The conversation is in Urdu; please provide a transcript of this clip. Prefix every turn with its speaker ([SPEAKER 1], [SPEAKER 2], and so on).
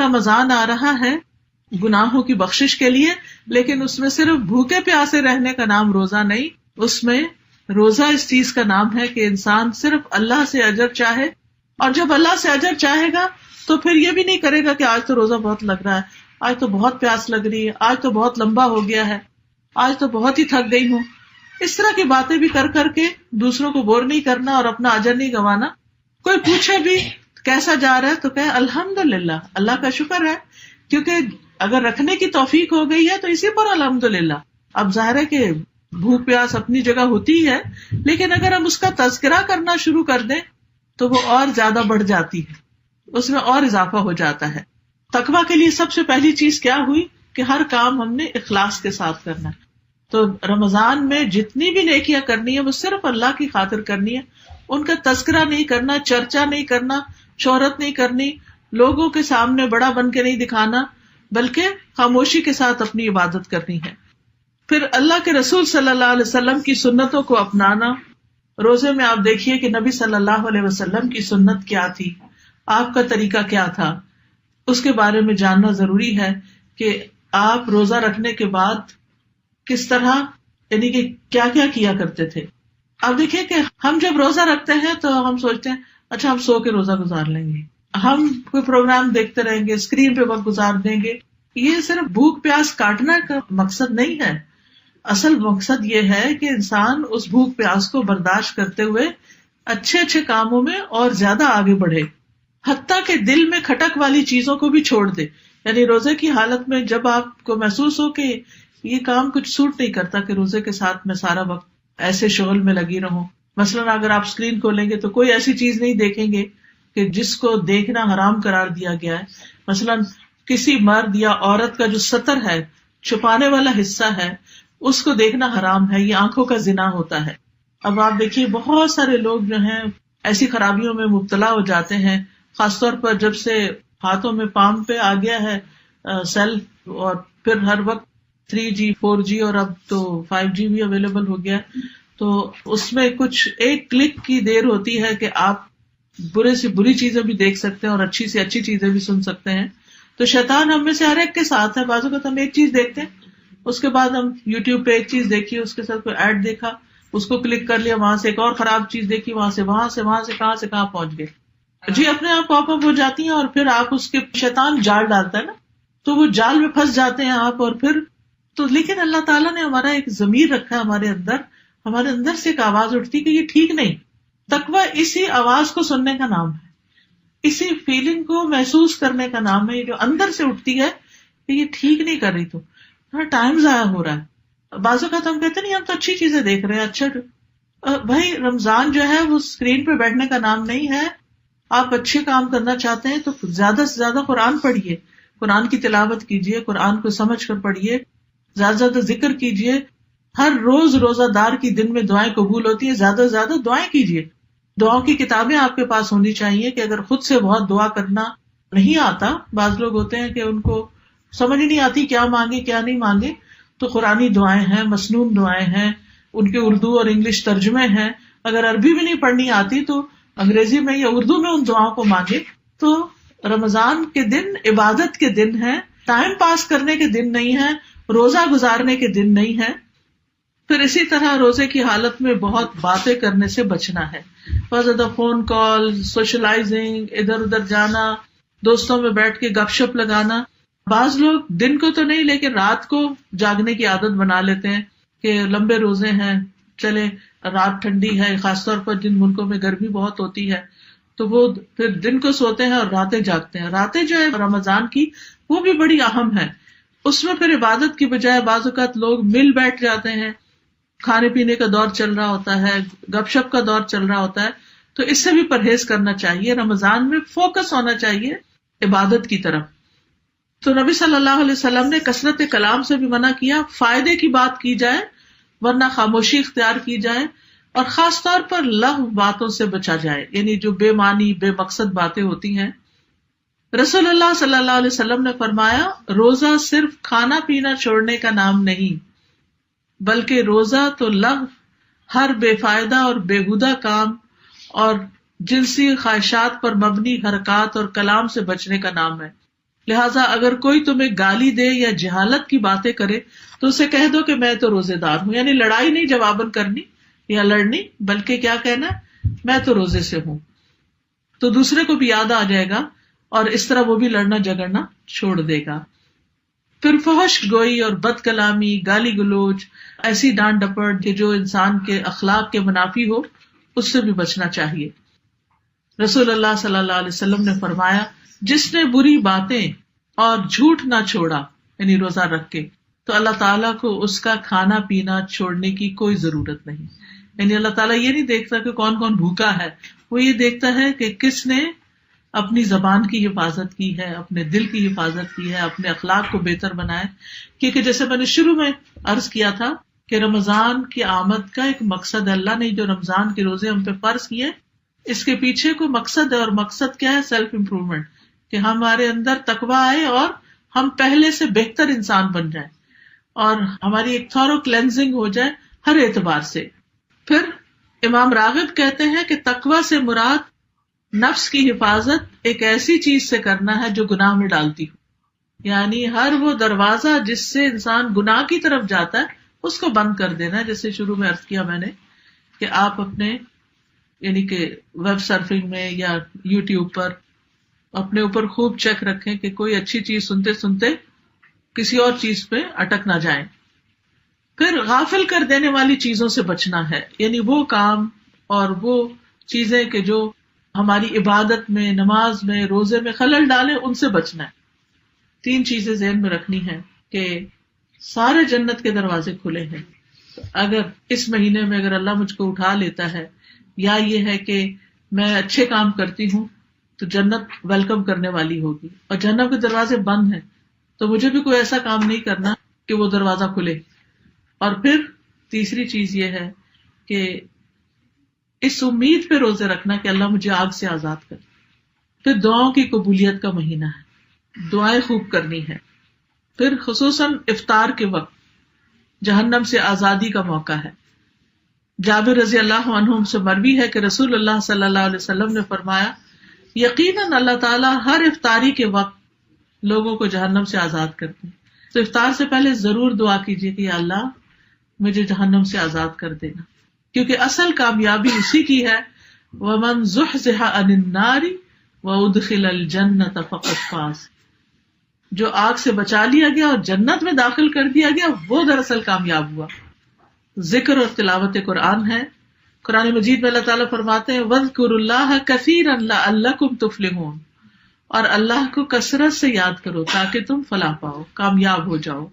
[SPEAKER 1] رمضان آ رہا ہے گناہوں کی بخشش کے لیے، لیکن اس میں صرف بھوکے پیاسے رہنے کا نام روزہ نہیں، اس میں روزہ اس چیز کا نام ہے کہ انسان صرف اللہ سے اجر چاہے، اور جب اللہ سے اجر چاہے گا تو پھر یہ بھی نہیں کرے گا کہ آج تو روزہ بہت لگ رہا ہے، آج تو بہت پیاس لگ رہی ہے، آج تو بہت لمبا ہو گیا ہے، آج تو بہت ہی تھک گئی ہوں. اس طرح کی باتیں بھی کر کر کے دوسروں کو بور نہیں کرنا اور اپنا اجر نہیں گنوانا. کوئی پوچھے بھی کیسا جا رہا ہے تو کہے الحمدللہ، اللہ کا شکر ہے، کیونکہ اگر رکھنے کی توفیق ہو گئی ہے تو اسی پر الحمدللہ. اب ظاہر ہے کہ بھوک پیاس اپنی جگہ ہوتی ہے، لیکن اگر ہم اس کا تذکرہ کرنا شروع کر دیں تو وہ اور زیادہ بڑھ جاتی ہے، اس میں اور اضافہ ہو جاتا ہے. تقویٰ کے لیے سب سے پہلی چیز کیا ہوئی کہ ہر کام ہم نے اخلاص کے ساتھ کرنا ہے. تو رمضان میں جتنی بھی نیکیاں کرنی ہے وہ صرف اللہ کی خاطر کرنی ہے، ان کا تذکرہ نہیں کرنا، چرچا نہیں کرنا، شہرت نہیں کرنی، لوگوں کے سامنے بڑا بن کے نہیں دکھانا، بلکہ خاموشی کے ساتھ اپنی عبادت کرنی ہے. پھر اللہ کے رسول صلی اللہ علیہ وسلم کی سنتوں کو اپنانا. روزے میں آپ دیکھیے کہ نبی صلی اللہ علیہ وسلم کی سنت کیا تھی، آپ کا طریقہ کیا تھا، اس کے بارے میں جاننا ضروری ہے کہ آپ روزہ رکھنے کے بعد کس طرح، یعنی کہ کیا کیا کیا کرتے تھے. اب دیکھیے کہ ہم جب روزہ رکھتے ہیں تو ہم سوچتے ہیں اچھا ہم سو کے روزہ گزار لیں گے، ہم کوئی پروگرام دیکھتے رہیں گے، اسکرین پہ وقت گزار دیں گے. یہ صرف بھوک پیاس کاٹنا کا مقصد نہیں ہے. اصل مقصد یہ ہے کہ انسان اس بھوک پیاس کو برداشت کرتے ہوئے اچھے اچھے کاموں میں اور زیادہ آگے بڑھے، حتیٰ کہ دل میں کھٹک والی چیزوں کو بھی چھوڑ دے. یعنی روزے کی حالت میں جب آپ کو محسوس ہو کہ یہ کام کچھ سوٹ نہیں کرتا کہ روزے کے ساتھ میں سارا وقت ایسے شغل میں لگی رہوں. مثلاً اگر آپ اسکرین کھولیں گے تو کوئی ایسی چیز نہیں دیکھیں گے کہ جس کو دیکھنا حرام قرار دیا گیا ہے. مثلاً کسی مرد یا عورت کا جو ستر ہے، چھپانے والا حصہ ہے، اس کو دیکھنا حرام ہے، یہ آنکھوں کا زنا ہوتا ہے. اب آپ دیکھیے بہت سارے لوگ جو ہیں ایسی خرابیوں میں مبتلا ہو جاتے ہیں، خاص طور پر جب سے ہاتھوں میں پام پہ آ گیا ہے سیل، اور پھر ہر وقت 3G 4G اور اب تو 5G بھی اویلیبل ہو گیا. تو اس میں کچھ ایک کلک کی دیر ہوتی ہے کہ آپ برے سے بری چیزیں بھی دیکھ سکتے ہیں اور اچھی سے اچھی چیزیں بھی سن سکتے ہیں. تو شیطان ہم میں سے ہر ایک کے ساتھ ہے. بعض اوقات ہم ایک چیز دیکھتے ہیں، اس کے بعد ہم یوٹیوب پہ ایک چیز دیکھی، اس کے ساتھ کوئی ایڈ دیکھا، اس کو کلک کر لیا، وہاں سے ایک اور خراب چیز دیکھی، وہاں سے کہاں سے کہاں پہنچ گئے. جی اپنے آپ پاپ اپ ہو جاتی ہیں، اور پھر آپ اس کے شیطان جال ڈالتا ہے نا، تو وہ جال میں پھنس جاتے ہیں آپ. اور پھر تو لیکن اللہ تعالیٰ نے ہمارا ایک ضمیر رکھا ہے، ہمارے اندر سے ایک آواز اٹھتی کہ یہ ٹھیک نہیں. تقویٰ اسی آواز کو سننے کا نام ہے، اسی فیلنگ کو محسوس کرنے کا نام ہے، یہ جو اندر سے اٹھتی ہے کہ یہ ٹھیک نہیں کر رہی، تو ٹائم ضائع ہو رہا ہے. بعض اوقات ہم کہتے نہیں ہم تو اچھی چیزیں دیکھ رہے ہیں. اچھا بھائی، رمضان جو ہے وہ اسکرین پہ بیٹھنے کا نام نہیں ہے. آپ اچھے کام کرنا چاہتے ہیں تو زیادہ سے زیادہ قرآن پڑھیے، قرآن کی تلاوت کیجیے، قرآن کو سمجھ کر پڑھیے، زیادہ سے زیادہ ذکر کیجیے. ہر روز روزہ دار کی دن میں دعائیں قبول ہوتی ہیں، زیادہ سے زیادہ دعائیں کیجیے. دعاؤں کی کتابیں آپ کے پاس ہونی چاہیے کہ اگر خود سے بہت دعا کرنا نہیں آتا، بعض لوگ ہوتے ہیں کہ ان کو سمجھ نہیں آتی کیا مانگے کیا نہیں مانگے، تو قرآنی دعائیں ہیں، مسنون دعائیں ہیں، ان کے اردو اور انگلش ترجمے ہیں. اگر عربی بھی نہیں پڑھنی آتی تو انگریزی میں یا اردو میں ان دعاؤں کو مانگے. تو رمضان کے دن عبادت کے دن ہے، ٹائم پاس کرنے کے دن نہیں ہے، روزہ گزارنے کے دن نہیں ہے. پھر اسی طرح روزے کی حالت میں بہت باتیں کرنے سے بچنا ہے. بہت زیادہ فون کال، سوشلائزنگ، ادھر ادھر جانا، دوستوں میں بیٹھ کے گپ شپ لگانا. بعض لوگ دن کو تو نہیں لیکن رات کو جاگنے کی عادت بنا لیتے ہیں کہ لمبے روزے ہیں، چلے رات ٹھنڈی ہے، خاص طور پر جن ملکوں میں گرمی بہت ہوتی ہے تو وہ پھر دن کو سوتے ہیں اور راتیں جاگتے ہیں. راتیں جو ہے رمضان کی وہ بھی بڑی اہم ہے. اس میں پھر عبادت کی بجائے بعض اوقات لوگ مل بیٹھ جاتے ہیں، کھانے پینے کا دور چل رہا ہوتا ہے، گپ شپ کا دور چل رہا ہوتا ہے. تو اس سے بھی پرہیز کرنا چاہیے. رمضان میں فوکس ہونا چاہیے عبادت کی طرف. تو نبی صلی اللہ علیہ وسلم نے کثرت کلام سے بھی منع کیا، فائدے کی بات کی جائے ورنہ خاموشی اختیار کی جائے، اور خاص طور پر لغو باتوں سے بچا جائے، یعنی جو بے معنی بے مقصد باتیں ہوتی ہیں. رسول اللہ صلی اللہ علیہ وسلم نے فرمایا، روزہ صرف کھانا پینا چھوڑنے کا نام نہیں، بلکہ روزہ تو لغو، ہر بے فائدہ اور بےہودہ کام اور جنسی خواہشات پر مبنی حرکات اور کلام سے بچنے کا نام ہے. لہٰذا اگر کوئی تمہیں گالی دے یا جہالت کی باتیں کرے تو اسے کہہ دو کہ میں تو روزے دار ہوں. یعنی لڑائی نہیں جواباً کرنی یا لڑنی، بلکہ کیا کہنا، میں تو روزے سے ہوں. تو دوسرے کو بھی یاد آ جائے گا اور اس طرح وہ بھی لڑنا جھگڑنا چھوڑ دے گا. پھر فحش گوئی اور بد کلامی، گالی گلوچ، ایسی ڈانٹ ڈپٹ کہ جو انسان کے اخلاق کے منافی ہو، اس سے بھی بچنا چاہیے. رسول اللہ صلی اللہ علیہ وسلم نے فرمایا، جس نے بری باتیں اور جھوٹ نہ چھوڑا یعنی روزہ رکھ کے، تو اللہ تعالیٰ کو اس کا کھانا پینا چھوڑنے کی کوئی ضرورت نہیں. یعنی اللہ تعالیٰ یہ نہیں دیکھتا کہ کون کون بھوکا ہے، وہ یہ دیکھتا ہے کہ کس نے اپنی زبان کی حفاظت کی ہے، اپنے دل کی حفاظت کی ہے، اپنے اخلاق کو بہتر بنائے. کیونکہ جیسے میں نے شروع میں عرض کیا تھا کہ رمضان کی آمد کا ایک مقصد ہے. اللہ نے جو رمضان کے روزے ہم پہ فرض کیے، اس کے پیچھے کوئی مقصد ہے، اور مقصد کیا ہے؟ سیلف امپروومنٹ، کہ ہمارے اندر تقویٰ آئے اور ہم پہلے سے بہتر انسان بن جائیں اور ہماری ایک تھورو کلینزنگ ہو جائے ہر اعتبار سے. پھر امام راغب کہتے ہیں کہ تقویٰ سے مراد نفس کی حفاظت ایک ایسی چیز سے کرنا ہے جو گناہ میں ڈالتی ہو. یعنی ہر وہ دروازہ جس سے انسان گناہ کی طرف جاتا ہے اس کو بند کر دینا ہے. جیسے شروع میں عرض کیا میں نے کہ آپ اپنے یعنی کہ ویب سرفنگ میں یا یوٹیوب پر اپنے اوپر خوب چیک رکھیں کہ کوئی اچھی چیز سنتے سنتے کسی اور چیز پہ اٹک نہ جائیں. پھر غافل کر دینے والی چیزوں سے بچنا ہے، یعنی وہ کام اور وہ چیزیں کہ جو ہماری عبادت میں، نماز میں، روزے میں خلل ڈالے، ان سے بچنا ہے. 3 چیزیں ذہن میں رکھنی ہیں کہ سارے جنت کے دروازے کھلے ہیں. اگر اس مہینے میں اگر اللہ مجھ کو اٹھا لیتا ہے، یا یہ ہے کہ میں اچھے کام کرتی ہوں تو جنت ویلکم کرنے والی ہوگی، اور جنت کے دروازے بند ہیں تو مجھے بھی کوئی ایسا کام نہیں کرنا کہ وہ دروازہ کھلے. اور پھر تیسری چیز یہ ہے کہ اس امید پہ روزے رکھنا کہ اللہ مجھے آگ سے آزاد کرے. پھر دعاؤں کی قبولیت کا مہینہ ہے، دعائیں خوب کرنی ہے. پھر خصوصاً افطار کے وقت جہنم سے آزادی کا موقع ہے. جابر رضی اللہ عنہ سے مروی ہے کہ رسول اللہ صلی اللہ علیہ وسلم نے فرمایا، یقیناً اللہ تعالیٰ ہر افطاری کے وقت لوگوں کو جہنم سے آزاد کرتے ہیں. تو افطار سے پہلے ضرور دعا کیجیے کہ یا اللہ مجھے جہنم سے آزاد کر دینا، کیونکہ اصل کامیابی اسی کی ہے، وَمَنْ زُحْزِحَ عَنِ النَّارِ وَأُدْخِلَ الْجَنَّةَ فَقَدْ فَازَ. جو آگ سے بچا لیا گیا اور جنت میں داخل کر دیا گیا وہ دراصل کامیاب ہوا. ذکر اور تلاوت قرآن ہے. قرآن مجید میں اللہ تعالیٰ فرماتے ہیں وَاذْكُرُوا اللَّهَ كَثِيرًا لَعَلَّكُمْ تُفْلِحُونَ، اور اللہ کو کثرت سے یاد کرو تاکہ تم فلاح پاؤ، کامیاب ہو جاؤ.